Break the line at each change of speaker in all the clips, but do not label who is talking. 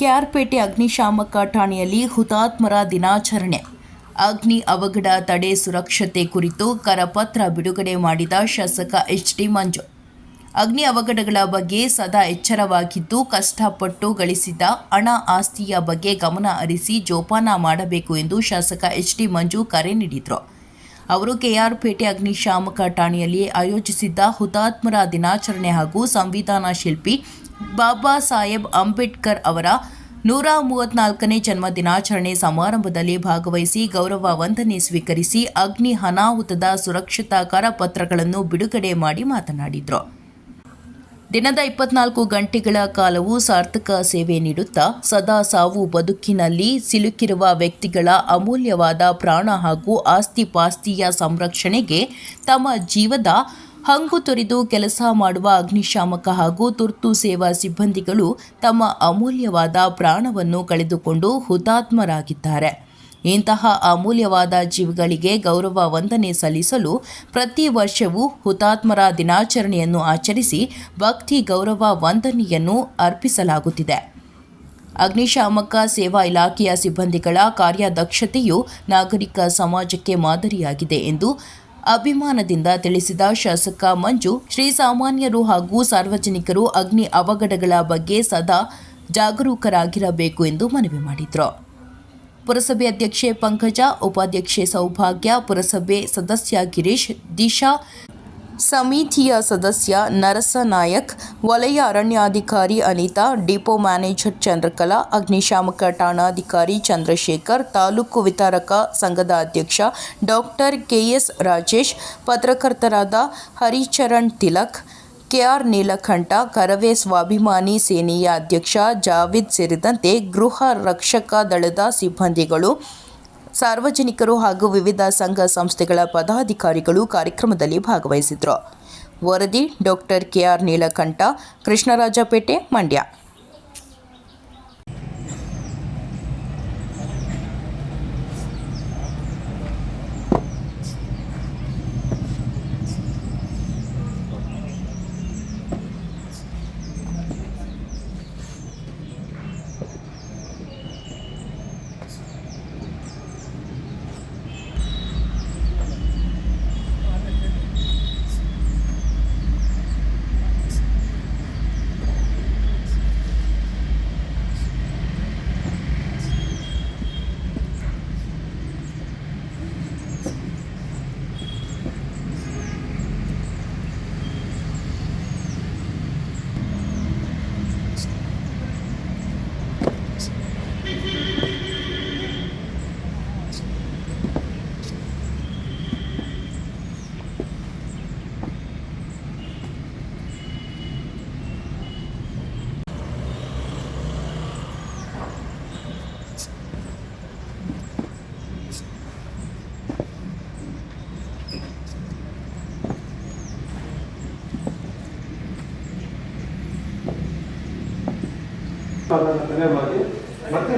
ಕೆಆರ್ಪೇಟೆ ಅಗ್ನಿಶಾಮಕ ಠಾಣೆಯಲ್ಲಿ ಹುತಾತ್ಮರ ದಿನಾಚರಣೆ. ಅಗ್ನಿ ಅವಘಡ ತಡೆ ಸುರಕ್ಷತೆ ಕುರಿತು ಕರಪತ್ರ ಬಿಡುಗಡೆ ಮಾಡಿದ ಶಾಸಕ ಎಚ್.ಡಿ. ಮಂಜು. ಅಗ್ನಿ ಅವಘಡಗಳ ಬಗ್ಗೆ ಸದಾ ಎಚ್ಚರವಾಗಿದ್ದು, ಕಷ್ಟಪಟ್ಟು ಗಳಿಸಿದ ಹಣ ಆಸ್ತಿಯ ಬಗ್ಗೆ ಗಮನ ಹರಿಸಿ ಜೋಪಾನ ಮಾಡಬೇಕು ಎಂದು ಶಾಸಕ ಎಚ್.ಡಿ. ಮಂಜು ಕರೆ ನೀಡಿದರು. ಅವರು ಕೆಆರ್ಪೇಟೆ ಅಗ್ನಿಶಾಮಕ ಠಾಣೆಯಲ್ಲಿ ಆಯೋಜಿಸಿದ್ದ ಹುತಾತ್ಮರ ದಿನಾಚರಣೆ ಹಾಗೂ ಸಂವಿಧಾನ ಶಿಲ್ಪಿ ಬಾಬಾ ಸಾಹೇಬ್ ಅಂಬೇಡ್ಕರ್ ಅವರ 134ನೇ ಜನ್ಮ ದಿನಾಚರಣೆ ಸಮಾರಂಭದಲ್ಲಿ ಭಾಗವಹಿಸಿ ಗೌರವ ವಂದನೆ ಸ್ವೀಕರಿಸಿ ಅಗ್ನಿ ಅನಾಹುತದ ಸುರಕ್ಷತಾ ಕರಪತ್ರಗಳನ್ನು ಬಿಡುಗಡೆ ಮಾಡಿ ಮಾತನಾಡಿದರು. ದಿನದ 24 ಗಂಟೆಗಳ ಕಾಲವೂ ಸಾರ್ಥಕ ಸೇವೆ ನೀಡುತ್ತಾ ಸದಾ ಸಾವು ಬದುಕಿನಲ್ಲಿ ಸಿಲುಕಿರುವ ವ್ಯಕ್ತಿಗಳ ಅಮೂಲ್ಯವಾದ ಪ್ರಾಣ ಹಾಗೂ ಆಸ್ತಿ-ಪಾಸ್ತಿಯ ಸಂರಕ್ಷಣೆಗೆ ತಮ್ಮ ಜೀವದ ಹಂಗು ತೊರೆದು ಕೆಲಸ ಮಾಡುವ ಅಗ್ನಿಶಾಮಕ ಹಾಗೂ ತುರ್ತು ಸೇವಾ ಸಿಬ್ಬಂದಿಗಳು ತಮ್ಮ ಅಮೂಲ್ಯವಾದ ಪ್ರಾಣವನ್ನು ಕಳೆದುಕೊಂಡು ಹುತಾತ್ಮರಾಗಿದ್ದಾರೆ. ಇಂತಹ ಅಮೂಲ್ಯವಾದ ಜೀವಗಳಿಗೆ ಗೌರವ ವಂದನೆ ಸಲ್ಲಿಸಲು ಪ್ರತಿ ವರ್ಷವೂ ಹುತಾತ್ಮರ ದಿನಾಚರಣೆಯನ್ನು ಆಚರಿಸಿ ಭಕ್ತಿ ಗೌರವ ವಂದನೆಯನ್ನು ಅರ್ಪಿಸಲಾಗುತ್ತಿದೆ. ಅಗ್ನಿಶಾಮಕ ಸೇವಾ ಇಲಾಖೆಯ ಸಿಬ್ಬಂದಿಗಳ ಕಾರ್ಯದಕ್ಷತೆಯು ನಾಗರಿಕ ಸಮಾಜಕ್ಕೆ ಮಾದರಿಯಾಗಿದೆ ಎಂದು ಅಭಿಮಾನದಿಂದ ತಿಳಿಸಿದ ಶಾಸಕ ಮಂಜು, ಶ್ರೀಸಾಮಾನ್ಯರು ಹಾಗೂ ಸಾರ್ವಜನಿಕರು ಅಗ್ನಿ ಅವಘಡಗಳ ಬಗ್ಗೆ ಸದಾ ಜಾಗರೂಕರಾಗಿರಬೇಕು ಎಂದು ಮನವಿ ಮಾಡಿದರು. ಪುರಸಭೆ ಅಧ್ಯಕ್ಷೆ ಪಂಕಜ, ಉಪಾಧ್ಯಕ್ಷೆ ಸೌಭಾಗ್ಯ, ಪುರಸಭೆ ಸದಸ್ಯ ಗಿರೀಶ್, ದಿಶಾ, ಸಮಿತಿಯ ಸದಸ್ಯ ನರಸನಾಯಕ್, ವಲಯ ಅರಣ್ಯಾಧಿಕಾರಿ ಅನಿತಾ, ಡಿಪೋ ಮ್ಯಾನೇಜರ್ ಚಂದ್ರಕಲಾ, ಅಗ್ನಿಶಾಮಕ ಠಾಣಾಧಿಕಾರಿ ಚಂದ್ರಶೇಖರ್, ತಾಲೂಕು ವಿತರಕ ಸಂಘದ ಅಧ್ಯಕ್ಷ ಡಾಕ್ಟರ್ ಕೆಎಸ್ ರಾಜೇಶ್, ಪತ್ರಕರ್ತರಾದ ಹರಿಚರಣ್ ತಿಲಕ್, ಕೆಆರ್ ನೀಲಕಂಠ, ಕರವೇ ಸ್ವಾಭಿಮಾನಿ ಸೇನೆಯ ಅಧ್ಯಕ್ಷ ಜಾವಿದ್ ಸೇರಿದಂತೆ ಗೃಹ ರಕ್ಷಕ ದಳದ ಸಿಬ್ಬಂದಿಗಳು, ಸಾರ್ವಜನಿಕರು ಹಾಗೂ ವಿವಿಧ ಸಂಘ ಸಂಸ್ಥೆಗಳ ಪದಾಧಿಕಾರಿಗಳು ಕಾರ್ಯಕ್ರಮದಲ್ಲಿ ಭಾಗವಹಿಸಿದರು. ವರದಿ ಡಾಕ್ಟರ್ ಕೆಆರ್ ನೀಲಕಂಠ, ಕೃಷ್ಣರಾಜಪೇಟೆ, ಮಂಡ್ಯ.
ಧನ್ಯವಾದ. ಮತ್ತೆ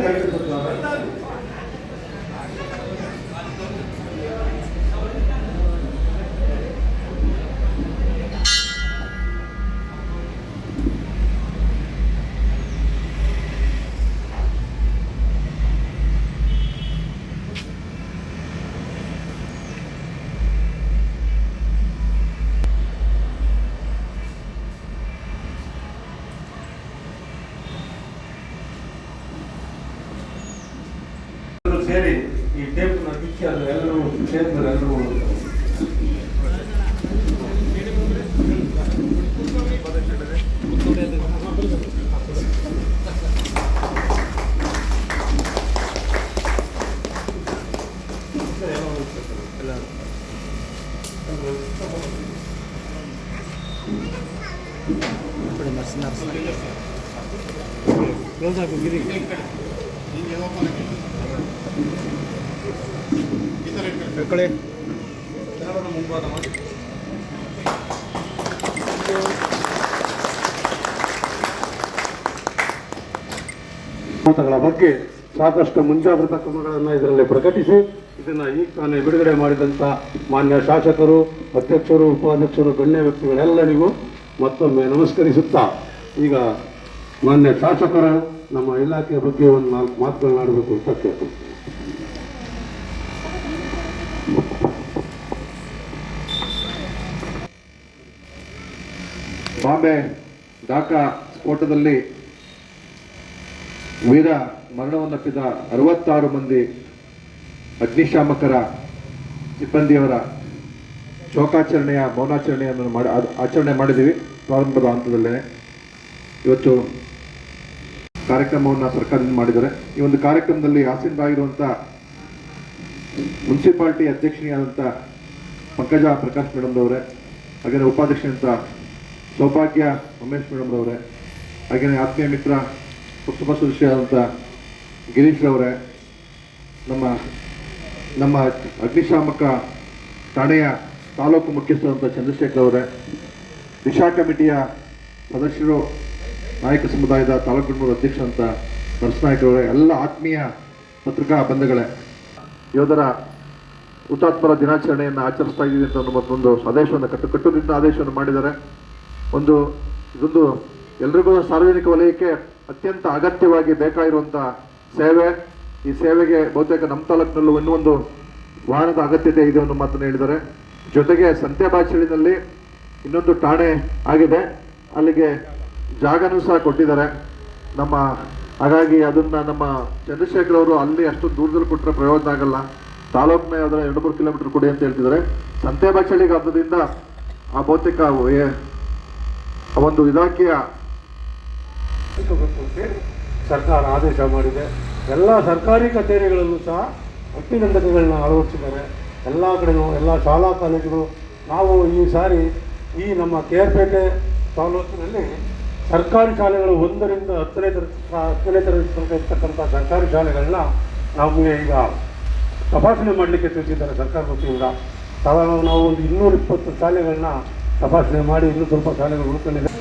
ಸೇರಿ ಈ ಟೇಪ್ನ ಬಿಚ್ಚಿ ಅದು ಎಲ್ಲರೂ ಸೇರಿದ್ರೆ ಎಲ್ಲರೂ ಕಡೆ ಮುಂಭಾಗ ಮಾಡಿ ಬಗ್ಗೆ ಸಾಕಷ್ಟು ಮುಂಜಾಗ್ರತಾ ಕ್ರಮಗಳನ್ನು ಇದರಲ್ಲಿ ಪ್ರಕಟಿಸಿ ಇದನ್ನು ಈಗ ತಾನೇ ಬಿಡುಗಡೆ ಮಾಡಿದಂಥ ಮಾನ್ಯ ಶಾಸಕರು, ಅಧ್ಯಕ್ಷರು, ಉಪಾಧ್ಯಕ್ಷರು, ಗಣ್ಯ ವ್ಯಕ್ತಿಗಳೆಲ್ಲರಿಗೂ ಮತ್ತೊಮ್ಮೆ ನಮಸ್ಕರಿಸುತ್ತಾ ಈಗ ಮಾನ್ಯ ಶಾಸಕರು ನಮ್ಮ ಇಲಾಖೆಯ ಬಗ್ಗೆ ಒಂದು 4 ಮಾತುಗಳನ್ನಾಡಬೇಕು ಅಂತ ಕೇಳ್ತೀನಿ.
ಬಾಂಬೆ ಢಾಕಾ ಸ್ಫೋಟದಲ್ಲಿ ವೀರ ಮರಣವನ್ನಪ್ಪಿದ 66 ಮಂದಿ ಅಗ್ನಿಶಾಮಕರ ಸಿಬ್ಬಂದಿಯವರ ಶೋಕಾಚರಣೆಯ ಮೌನಾಚರಣೆಯನ್ನು ಆಚರಣೆ ಮಾಡಿದ್ದೀವಿ. ಪ್ರಾರಂಭದ ಹಂತದಲ್ಲೇ ಇವತ್ತು ಕಾರ್ಯಕ್ರಮವನ್ನು ಸರ್ಕಾರದಿಂದ ಮಾಡಿದ್ದಾರೆ. ಈ ಒಂದು ಕಾರ್ಯಕ್ರಮದಲ್ಲಿ ಆಸೀನರಾಗಿರುವಂಥ ಮುನ್ಸಿಪಾಲಿಟಿ ಅಧ್ಯಕ್ಷರಾದಂಥ ಪಂಕಜ ಪ್ರಕಾಶ್ ಮೇಡಮ್ರವರೇ, ಹಾಗೆಯೇ ಉಪಾಧ್ಯಕ್ಷರಂತ ಸೌಭಾಗ್ಯ ಉಮೇಶ್ ಮೇಡಮ್ರವರೇ, ಹಾಗೆಯೇ ಆತ್ಮೀಯ ಮಿತ್ರ ಕುಟುಂಬ ಸದಸ್ಯರಾದಂಥ ಗಿರೀಶ್ ರವರೇ, ನಮ್ಮ ಅಗ್ನಿಶಾಮಕ ಠಾಣೆಯ ತಾಲೂಕು ಮುಖ್ಯಸ್ಥರಾದಂಥ ಚಂದ್ರಶೇಖರ್ ಅವರೇ, ದಿಶಾ ಕಮಿಟಿಯ ಸದಸ್ಯರು, ನಾಯಕ ಸಮುದಾಯದ ತಾಲೂಕು ಘಟಕದ ಅಧ್ಯಕ್ಷರಂತ ನರಸನಾಯಕರವರೇ, ಎಲ್ಲ ಆತ್ಮೀಯ ಪತ್ರಿಕಾ ಬಂಧುಗಳೇ, ಯೋಧರ ಹುತಾತ್ಮರ ದಿನಾಚರಣೆಯನ್ನು ಆಚರಿಸ್ತಾ ಇದ್ದೀವಿ ಅಂತ ಒಂದು ಆದೇಶವನ್ನು ಕಟ್ಟುನಿಟ್ಟಿನ ಆದೇಶವನ್ನು ಮಾಡಿದ್ದಾರೆ. ಇದೊಂದು ಎಲ್ರಿಗೂ ಸಾರ್ವಜನಿಕ ವಲಯಕ್ಕೆ ಅತ್ಯಂತ ಅಗತ್ಯವಾಗಿ ಬೇಕಾಗಿರುವಂಥ ಸೇವೆ. ಈ ಸೇವೆಗೆ ಬಹುತೇಕ ನಮ್ಮ ತಾಲೂಕಿನಲ್ಲೂ ಇನ್ನೊಂದು ವಾಹನದ ಅಗತ್ಯತೆ ಇದೆ ಅನ್ನೋ ಮಾತನ್ನು ಹೇಳಿದ್ದಾರೆ. ಜೊತೆಗೆ ಸಂತೆಬಾಚಳಿನಲ್ಲಿ ಇನ್ನೊಂದು ಠಾಣೆ ಆಗಿದೆ, ಅಲ್ಲಿಗೆ ಜಾಗನೂ ಸಹ ಕೊಟ್ಟಿದ್ದಾರೆ. ಹಾಗಾಗಿ ಅದನ್ನು ನಮ್ಮ ಚಂದ್ರಶೇಖರ್ ಅವರು ಅಲ್ಲಿ ಅಷ್ಟು ದೂರದಲ್ಲಿ ಕೊಟ್ಟರೆ ಪ್ರಯೋಜನ ಆಗಲ್ಲ, ತಾಲೂಕಿನ ಯಾವ್ದಾರ 2-3 ಕಿಲೋಮೀಟರ್ ಕೊಡಿ ಅಂತ ಹೇಳ್ತಿದ್ದಾರೆ. ಸಂತೆಬಾಚಳಿಗೆ ಆದ್ದರಿಂದ ಆ ಬಹುತೇಕ ಒಂದು ಇಲಾಖೆಯ
ಸರ್ಕಾರ ಆದೇಶ ಮಾಡಿದೆ. ಎಲ್ಲ ಸರ್ಕಾರಿ ಕಚೇರಿಗಳಲ್ಲೂ ಸಹ ಅಗ್ನಿನಂದಕಗಳನ್ನ ಅಳವಡಿಸಿದ್ದಾರೆ. ಎಲ್ಲ ಕಡೆನೂ ಎಲ್ಲ ಶಾಲಾ ಕಾಲೇಜುಗಳು. ನಾವು ಈ ಸಾರಿ ಈ ನಮ್ಮ ಕೇರ್ಪೇಟೆ ತಾಲೂಕಿನಲ್ಲಿ ಸರ್ಕಾರಿ ಶಾಲೆಗಳು 1ರಿಂದ 10ನೇ ತರಗತಿ ತನಕ ಇರ್ತಕ್ಕಂಥ ಸರ್ಕಾರಿ ಶಾಲೆಗಳನ್ನ ನಮಗೆ ಈಗ ತಪಾಸಣೆ ಮಾಡಲಿಕ್ಕೆ ತಿಳಿಸಿದ್ದಾರೆ ಸರ್ಕಾರ ವತಿಯಿಂದ. ಸಾಧಾರಣ ನಾವು ಒಂದು 220 ಶಾಲೆಗಳನ್ನ ತಪಾಸಣೆ ಮಾಡಿ ಇನ್ನೂ ಸ್ವಲ್ಪ ಶಾಲೆಗಳು ಉಳ್ಕೊಂಡಿದೆ.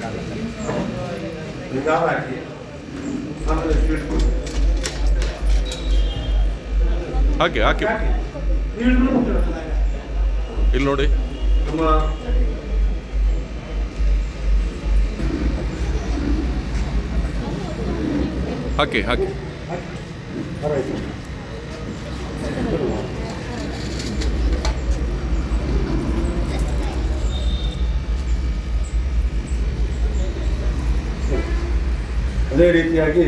ಹಾಕಿ ಇಲ್ಲಿ ನೋಡಿ, ಹಾಕಿ
ಅದೇ ರೀತಿಯಾಗಿ